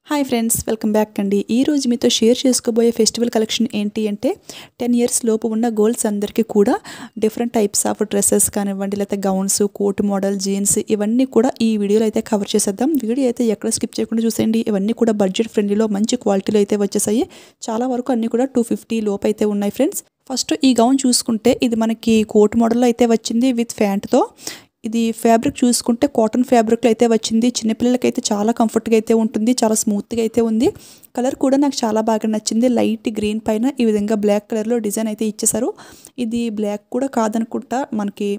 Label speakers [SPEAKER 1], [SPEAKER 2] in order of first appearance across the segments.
[SPEAKER 1] Hi friends, welcome back అండి. ఈరోజు మీతో షేర్ చేసుకోబోయే ఫెస్టివల్ కలెక్షన్ ఏంటి అంటే 10 ఇయర్స్ లోపు ఉన్న గర్ల్స్ అందరికీ కూడా డిఫరెంట్ టైప్స్ ఆఫ్ డ్రెస్సెస్ కానివ్వండి, లేకపోతే గౌన్స్, కోట్ మోడల్, జీన్స్ ఇవన్నీ కూడా ఈ వీడియోలో అయితే కవర్ చేసేద్దాం. వీడియో అయితే ఎక్కడ స్కిప్ చేయకుండా చూసేయండి. ఇవన్నీ కూడా బడ్జెట్ ఫ్రెండ్లీలో మంచి క్వాలిటీలో అయితే వచ్చేసాయి. చాలా వరకు అన్నీ కూడా 250 లోపు అయితే ఉన్నాయి ఫ్రెండ్స్. ఫస్ట్ ఈ గౌన్ చూసుకుంటే ఇది మనకి కోట్ మోడల్లో అయితే వచ్చింది విత్ ప్యాంట్తో. ఇది ఫ్యాబ్రిక్ చూసుకుంటే కాటన్ ఫ్యాబ్రిక్లో అయితే వచ్చింది. చిన్నపిల్లలకైతే చాలా కంఫర్ట్గా అయితే ఉంటుంది, చాలా స్మూత్గా అయితే ఉంది. కలర్ కూడా నాకు చాలా బాగా నచ్చింది. లైట్ గ్రీన్ పైన ఈ విధంగా బ్లాక్ కలర్లో డిజైన్ అయితే ఇచ్చేసారు. ఇది బ్లాక్ కూడా కాదనుకుంటా, మనకి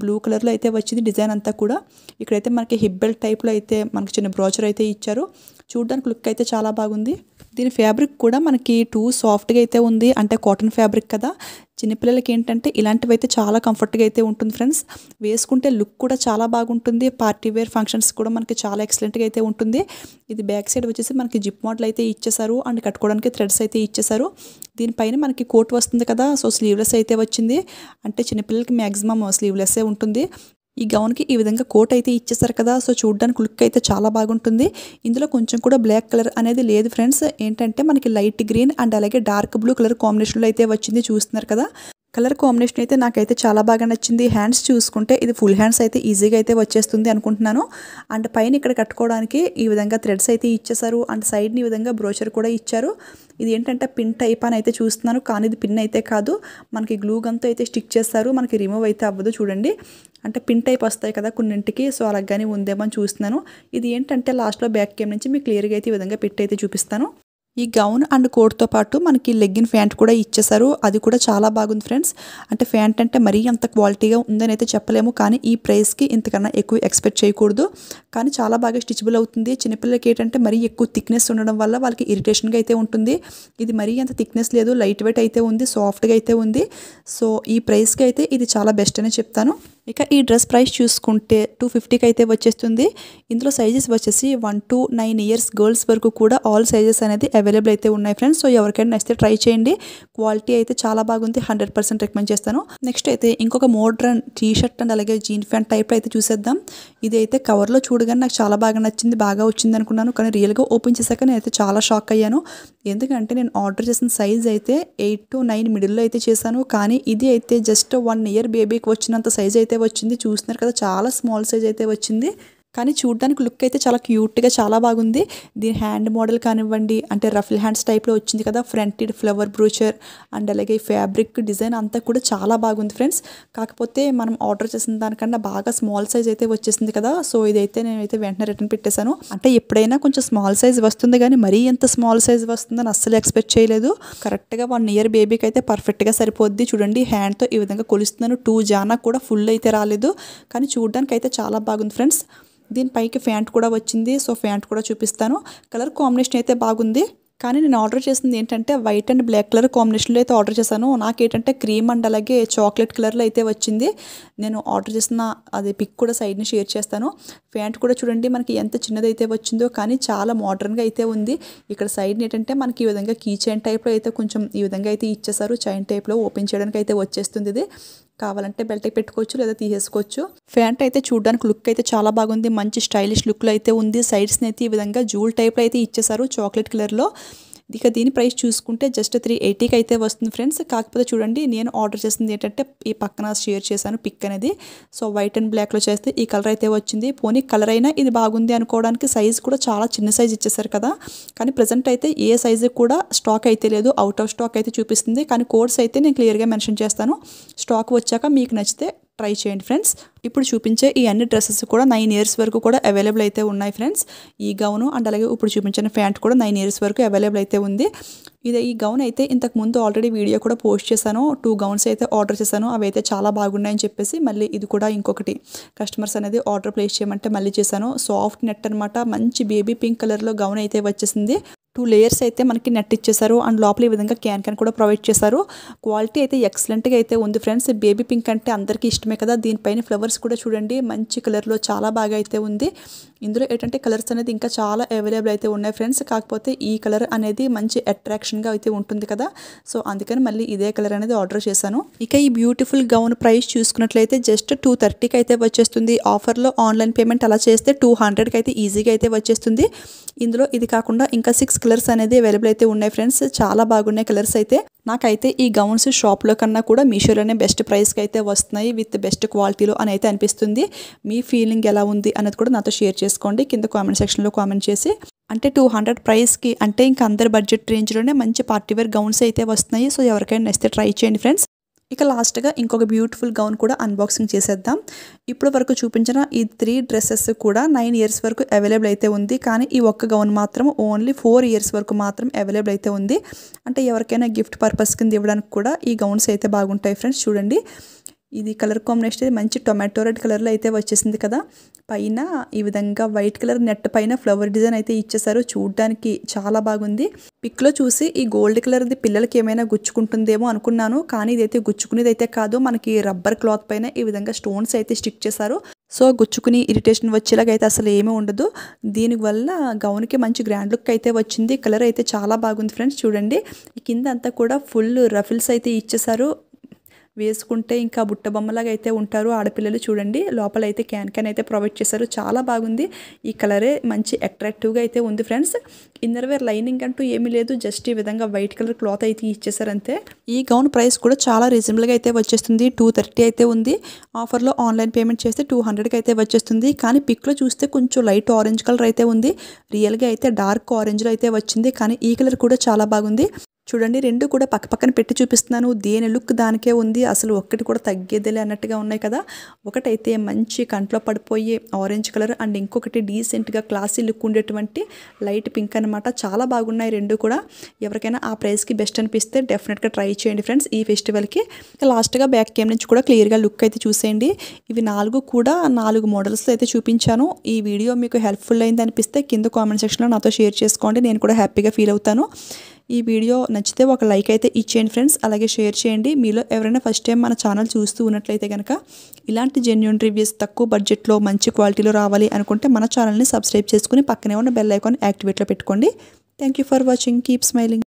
[SPEAKER 1] బ్లూ కలర్లో అయితే వచ్చింది డిజైన్ అంతా కూడా. ఇక్కడైతే మనకి హిప్ బెల్ట్ టైప్లో అయితే మనకి చిన్న బ్రోచర్ అయితే ఇచ్చారు. చూడడానికి లుక్ అయితే చాలా బాగుంది. దీని ఫ్యాబ్రిక్ కూడా మనకి సాఫ్ట్గా అయితే ఉంది, అంటే కాటన్ ఫ్యాబ్రిక్ కదా. చిన్నపిల్లలకి ఏంటంటే ఇలాంటివి అయితే చాలా కంఫర్ట్గా అయితే ఉంటుంది ఫ్రెండ్స్. వేసుకుంటే లుక్ కూడా చాలా బాగుంటుంది. పార్టీ వేర్ ఫంక్షన్స్ కూడా మనకి చాలా ఎక్సలెంట్గా అయితే ఉంటుంది. ఇది బ్యాక్ సైడ్ వచ్చేసి మనకి జిప్ మోడల్ అయితే ఇచ్చేసారు అండ్ కట్టుకోవడానికి థ్రెడ్స్ అయితే ఇచ్చేసారు. దీనిపైన మనకి కోట్ వస్తుంది కదా, సో స్లీవ్లెస్ అయితే వచ్చింది. అంటే చిన్నపిల్లలకి మ్యాక్సిమం స్లీవ్లెస్సే ఉంటుంది. ఈ గౌన్కి ఈ విధంగా కోట్ అయితే ఇచ్చేసారు కదా, సో చూడడానికి లుక్ అయితే చాలా బాగుంటుంది. ఇందులో కొంచెం కూడా బ్లాక్ కలర్ అనేది లేదు ఫ్రెండ్స్. ఏంటంటే మనకి లైట్ గ్రీన్ అండ్ అలాగే డార్క్ బ్లూ కలర్ కాంబినేషన్లో అయితే వచ్చింది. చూస్తున్నారు కదా, కలర్ కాంబినేషన్ అయితే నాకైతే చాలా బాగా నచ్చింది. హ్యాండ్స్ చూసుకుంటే ఇది ఫుల్ హ్యాండ్స్ అయితే ఈజీగా అయితే వచ్చేస్తుంది అనుకుంటున్నాను. అండ్ పైన ఇక్కడ కట్టుకోవడానికి ఈ విధంగా థ్రెడ్స్ అయితే ఇచ్చేసారు అండ్ సైడ్ని ఈ విధంగా బ్రోచర్ కూడా ఇచ్చారు. ఇది ఏంటంటే పిన్ టైప్ అని అయితే చూస్తున్నాను, కానీ ఇది పిన్ అయితే కాదు, మనకి గ్లూ గన్తో అయితే స్టిక్ చేస్తారు. మనకి రిమూవ్ అయితే అవ్వదు. చూడండి, అంటే పిన్ టైప్ వస్తాయి కదా కొన్నింటికి, సో అలాగని ఉందేమో అని చూస్తున్నాను. ఇది ఏంటంటే లాస్ట్లో బ్యాక్ కేమ్ నుంచి మీకు క్లియర్గా అయితే ఈ విధంగా పెట్టి అయితే చూపిస్తాను. ఈ గౌన్ అండ్ కోట్తో పాటు మనకి లెగ్గిన్ ప్యాంట్ కూడా ఇచ్చేసారు. అది కూడా చాలా బాగుంది ఫ్రెండ్స్. అంటే ప్యాంట్ అంటే మరీ అంత క్వాలిటీగా ఉందని అయితే చెప్పలేము, కానీ ఈ ప్రైస్కి ఇంతకన్నా ఎక్కువ ఎక్స్పెక్ట్ చేయకూడదు. కానీ చాలా బాగా స్టిచబుల్ అవుతుంది. చిన్నపిల్లలకి ఏంటంటే మరీ ఎక్కువ థిక్నెస్ ఉండడం వల్ల వాళ్ళకి ఇరిటేషన్గా అయితే ఉంటుంది. ఇది మరీ అంత థిక్నెస్ లేదు, లైట్ వెయిట్ అయితే ఉంది, సాఫ్ట్గా అయితే ఉంది. సో ఈ ప్రైస్కి అయితే ఇది చాలా బెస్ట్ అనే చెప్తాను. ఇక ఈ డ్రెస్ ప్రైస్ చూసుకుంటే 250కి అయితే వచ్చేస్తుంది. ఇందులో సైజెస్ వచ్చేసి 1 to 9 ఇయర్స్ గర్ల్స్ వరకు కూడా ఆల్ సైజెస్ అనేది అవైలబుల్ అయితే ఉన్నాయి ఫ్రెండ్స్. సో ఎవరికైనా నచ్చితే ట్రై చేయండి. క్వాలిటీ అయితే చాలా బాగుంది, 100% రికమెండ్ చేస్తాను. నెక్స్ట్ అయితే ఇంకొక మోడ్రన్ టీ షర్ట్ అండ్ అలాగే జీన్ ప్యాంట్ టైప్లో అయితే చూసేద్దాం. ఇది అయితే కవర్లో చూడగానే నాకు చాలా బాగా నచ్చింది, బాగా వచ్చింది అనుకున్నాను. కానీ రియల్గా ఓపెన్ చేశాక నేనైతే చాలా షాక్ అయ్యాను. ఎందుకంటే నేను ఆర్డర్ చేసిన సైజ్ అయితే 8 to 9 మిడిల్లో అయితే చేశాను, కానీ ఇది అయితే జస్ట్ 1 ఇయర్ బేబీకి వచ్చినంత సైజ్ అయితే వచ్చింది. చూస్తున్నారు కదా, చాలా స్మాల్ సైజ్ అయితే వచ్చింది. కానీ చూడడానికి లుక్ అయితే చాలా క్యూట్గా చాలా బాగుంది. దీని హ్యాండ్ మోడల్ కానివ్వండి, అంటే రఫిల్ హ్యాండ్స్ టైప్లో వచ్చింది కదా, ఫ్రంటెడ్ ఫ్లవర్ బ్రోచర్ అండ్ అలాగే ఫ్యాబ్రిక్ డిజైన్ అంతా కూడా చాలా బాగుంది ఫ్రెండ్స్. కాకపోతే మనం ఆర్డర్ చేసిన దానికన్నా బాగా స్మాల్ సైజ్ అయితే వచ్చేసింది కదా, సో ఇదైతే నేనైతే వెంటనే రిటర్న్ పెట్టేశాను. అంటే ఎప్పుడైనా కొంచెం స్మాల్ సైజ్ వస్తుంది, కానీ మరీ ఎంత స్మాల్ సైజ్ వస్తుందని అస్సలు ఎక్స్పెక్ట్ చేయలేదు. కరెక్ట్గా 1 ఇయర్ బేబీకి అయితే పర్ఫెక్ట్గా సరిపోద్ది. చూడండి, హ్యాండ్తో ఈ విధంగా కొలుస్తున్నాను. 2 జానా కూడా ఫుల్ అయితే రాలేదు, కానీ చూడడానికి అయితే చాలా బాగుంది ఫ్రెండ్స్. దీనిపైకి ప్యాంట్ కూడా వచ్చింది, సో ప్యాంట్ కూడా చూపిస్తాను. కలర్ కాంబినేషన్ అయితే బాగుంది, కానీ నేను ఆర్డర్ చేసింది ఏంటంటే వైట్ అండ్ బ్లాక్ కలర్ కాంబినేషన్లో అయితే ఆర్డర్ చేశాను. నాకేంటంటే క్రీమ్ అండ్ అలాగే చాక్లెట్ కలర్లో అయితే వచ్చింది. నేను ఆర్డర్ చేసిన అది పిక్ కూడా సైడ్ని షేర్ చేస్తాను. ప్యాంట్ కూడా చూడండి మనకి ఎంత చిన్నదైతే వచ్చిందో, కానీ చాలా మోడర్న్గా అయితే ఉంది. ఇక్కడ సైడ్ని ఏంటంటే మనకి ఈ విధంగా కీ చైన్ టైప్లో అయితే కొంచెం ఈ విధంగా అయితే ఇచ్చేసారు. చైన్ టైప్లో ఓపెన్ చేయడానికి అయితే వచ్చేస్తుంది. ఇది కావాలంటే బెల్ట్ పెట్టుకోవచ్చు లేదా తీసేసుకోవచ్చు. ప్యాంట్ అయితే చూడడానికి లుక్ అయితే చాలా బాగుంది, మంచి స్టైలిష్ లుక్లో అయితే ఉంది. సైడ్స్ని అయితే ఈ విధంగా జూల్ టైప్లో అయితే ఇచ్చేసారు చాక్లెట్ కలర్లో. ఇక దీని ప్రైస్ చూసుకుంటే జస్ట్ 380కి అయితే వస్తుంది ఫ్రెండ్స్. కాకపోతే చూడండి, నేను ఆర్డర్ చేసింది ఏంటంటే ఈ పక్కన షేర్ చేశాను పిక్ అనేది. సో వైట్ అండ్ బ్లాక్లో చేస్తే ఈ కలర్ అయితే వచ్చింది. పోనీ కలర్ అయినా ఇది బాగుంది అనుకోవడానికి సైజ్ కూడా చాలా చిన్న సైజ్ ఇచ్చేసారు కదా, కానీ ప్రజెంట్ అయితే ఏ సైజు కూడా స్టాక్ అయితే లేదు, అవుట్ ఆఫ్ స్టాక్ అయితే చూపిస్తుంది. కానీ కోడ్స్ అయితే నేను క్లియర్గా మెన్షన్ చేస్తాను. స్టాక్ వచ్చాక మీకు నచ్చితే ట్రై చేయండి ఫ్రెండ్స్. ఇప్పుడు చూపించే ఈ అన్ని డ్రెస్సెస్ కూడా 9 ఇయర్స్ వరకు కూడా అవైలబుల్ అయితే ఉన్నాయి ఫ్రెండ్స్. ఈ గౌను అండ్ అలాగే ఇప్పుడు చూపించిన ప్యాంట్ కూడా 9 ఇయర్స్ వరకు అవైలబుల్ అయితే ఉంది. ఈ గౌన్ అయితే ఇంతకు ముందు ఆల్రెడీ వీడియో కూడా పోస్ట్ చేశాను. 2 గౌన్స్ అయితే ఆర్డర్ చేశాను, అవి అయితే చాలా బాగున్నాయని చెప్పేసి మళ్ళీ ఇది కూడా ఇంకొకటి కస్టమర్స్ అనేది ఆర్డర్ ప్లేస్ చేయమంటే మళ్ళీ చేశాను. సాఫ్ట్ నెట్ అనమాట, మంచి బేబీ పింక్ కలర్లో గౌన్ అయితే వచ్చేసింది. 2 లేయర్స్ అయితే మనకి నెట్ ఇచ్చేసారు అండ్ లోపల ఈ విధంగా క్యాన్ కూడా ప్రొవైడ్ చేశారు. క్వాలిటీ అయితే ఎక్సలెంట్గా అయితే ఉంది ఫ్రెండ్స్. బేబీ పింక్ అంటే అందరికీ ఇష్టమే కదా. దీనిపైన ఫ్లవర్స్ కూడా చూడండి మంచి కలర్లో చాలా బాగా అయితే ఉంది. ఇందులో ఏంటంటే కలర్స్ అనేది ఇంకా చాలా అవైలబుల్ అయితే ఉన్నాయి ఫ్రెండ్స్. కాకపోతే ఈ కలర్ అనేది మంచి అట్రాక్షన్గా అయితే ఉంటుంది కదా, సో అందుకని మళ్ళీ ఇదే కలర్ అనేది ఆర్డర్ చేశాను. ఇక ఈ బ్యూటిఫుల్ గౌన్ ప్రైస్ చూసుకున్నట్లయితే జస్ట్ 230కి అయితే వచ్చేస్తుంది. ఆఫర్లో ఆన్లైన్ పేమెంట్ అలా చేస్తే 200కి అయితే ఈజీగా అయితే వచ్చేస్తుంది. ఇందులో ఇది కాకుండా ఇంకా 6 కలర్స్ అనేది అవైలబుల్ అయితే ఉన్నాయి ఫ్రెండ్స్. చాలా బాగున్నాయి కలర్స్ అయితే. నాకైతే ఈ గౌన్స్ షాప్లో కన్నా కూడా మీషోలోనే బెస్ట్ ప్రైస్కి అయితే వస్తున్నాయి విత్ బెస్ట్ క్వాలిటీలో అని అయితే అనిపిస్తుంది. మీ ఫీలింగ్ ఎలా ఉంది అనేది కూడా నాతో షేర్ చేసుకోండి కింద కామెంట్ సెక్షన్లో కామెంట్ చేసి. అంటే 200 ప్రైస్కి అంటే ఇంకా అందరి బడ్జెట్ రేంజ్లోనే మంచి పార్టీవేర్ గౌన్స్ అయితే వస్తున్నాయి. సో ఎవరికైనా నచ్చితే ట్రై చేయండి ఫ్రెండ్స్. ఇక లాస్ట్గా ఇంకొక బ్యూటిఫుల్ గౌన్ కూడా అన్బాక్సింగ్ చేసేద్దాం. ఇప్పుడు వరకు చూపించిన ఈ 3 డ్రెస్సెస్ కూడా 9 ఇయర్స్ వరకు అవైలబుల్ అయితే ఉంది. కానీ ఈ ఒక్క గౌన్ మాత్రం ఓన్లీ 4 ఇయర్స్ వరకు మాత్రం అవైలబుల్ అయితే ఉంది. అంటే ఎవరికైనా గిఫ్ట్ పర్పస్ కింద ఇవ్వడానికి కూడా ఈ గౌన్స్ అయితే బాగుంటాయి ఫ్రెండ్స్. చూడండి, ఇది కలర్ కాంబినేషన్ మంచి టొమాటో రెడ్ కలర్లో అయితే వచ్చేసింది కదా. పైన ఈ విధంగా వైట్ కలర్ నెట్ పైన ఫ్లవర్ డిజైన్ అయితే ఇచ్చేసారు. చూడడానికి చాలా బాగుంది. పిక్లో చూసి ఈ గోల్డ్ కలర్ది పిల్లలకి ఏమైనా గుచ్చుకుంటుందేమో అనుకున్నాను, కానీ ఇదైతే గుచ్చుకునేది అయితే కాదు. మనకి రబ్బర్ క్లాత్ పైన ఈ విధంగా స్టోన్స్ అయితే స్టిక్ చేశారు. సో గుచ్చుకుని ఇరిటేషన్ వచ్చేలాగా అయితే అసలు ఏమీ ఉండదు. దీనివల్ల గౌన్కి మంచి గ్రాండ్ లుక్ అయితే వచ్చింది. కలర్ అయితే చాలా బాగుంది ఫ్రెండ్స్. చూడండి, ఈ కింద అంతా కూడా ఫుల్ రఫిల్స్ అయితే ఇచ్చేసారు. వేసుకుంటే ఇంకా బుట్ట బొమ్మలాగా అయితే ఉంటారు ఆడపిల్లలు. చూడండి, లోపల అయితే క్యాన్ అయితే ప్రొవైడ్ చేశారు. చాలా బాగుంది. ఈ కలరే మంచి అట్రాక్టివ్గా అయితే ఉంది ఫ్రెండ్స్. ఇన్నర్ వేర్ లైనింగ్ అంటూ ఏమీ లేదు, జస్ట్ ఈ విధంగా వైట్ కలర్ క్లాత్ అయితే ఇచ్చేసారు అంతే. ఈ గౌన్ ప్రైస్ కూడా చాలా రీజనబుల్గా అయితే వచ్చేస్తుంది. 230 అయితే ఉంది. ఆఫర్లో ఆన్లైన్ పేమెంట్ చేస్తే 200కి అయితే వచ్చేస్తుంది. కానీ పిక్లో చూస్తే కొంచెం లైట్ ఆరెంజ్ కలర్ అయితే ఉంది. రియల్గా అయితే డార్క్ ఆరెంజ్లో అయితే వచ్చింది. కానీ ఈ కలర్ కూడా చాలా బాగుంది. చూడండి, రెండు కూడా పక్క పక్కన పెట్టి చూపిస్తున్నాను. దేని లుక్ దానికే ఉంది. అసలు ఒక్కటి కూడా తగ్గేదేలే అన్నట్టుగా ఉన్నాయి కదా. ఒకటైతే మంచి కంట్లో పడిపోయే ఆరెంజ్ కలర్ అండ్ ఇంకొకటి డీసెంట్గా క్లాసీ లుక్ ఉండేటువంటి లైట్ పింక్ అనమాట. చాలా బాగున్నాయి రెండు కూడా. ఎవరికైనా ఆ ప్రైస్కి బెస్ట్ అనిపిస్తే డెఫినెట్గా ట్రై చేయండి ఫ్రెండ్స్ ఈ ఫెస్టివల్కి. లాస్ట్గా బ్యాక్ కేమ్ నుంచి కూడా క్లియర్గా లుక్ అయితే చూసేయండి. ఇవి 4 కూడా 4 మోడల్స్లో అయితే చూపించాను. ఈ వీడియో మీకు హెల్ప్ఫుల్ అయింది అనిపిస్తే కింద కామెంట్ సెక్షన్లో నాతో షేర్ చేసుకోండి. నేను కూడా హ్యాపీగా ఫీల్ అవుతాను. ఈ వీడియో నచ్చితే ఒక లైక్ అయితే ఇచ్చేయండి ఫ్రెండ్స్. అలాగే షేర్ చేయండి. మీలో ఎవరైనా ఫస్ట్ టైం మన ఛానల్ చూస్తూ ఉన్నట్లయితే కనుక ఇలాంటి జెన్యూన్ రివ్యూస్ తక్కువ బడ్జెట్లో మంచి క్వాలిటీలో రావాలి అనుకుంటే మన ఛానల్ని సబ్స్క్రైబ్ చేసుకుని పక్కనే ఉన్న బెల్ ఐకాన్ యాక్టివేట్లో పెట్టుకోండి. Thank you for watching. Keep smiling.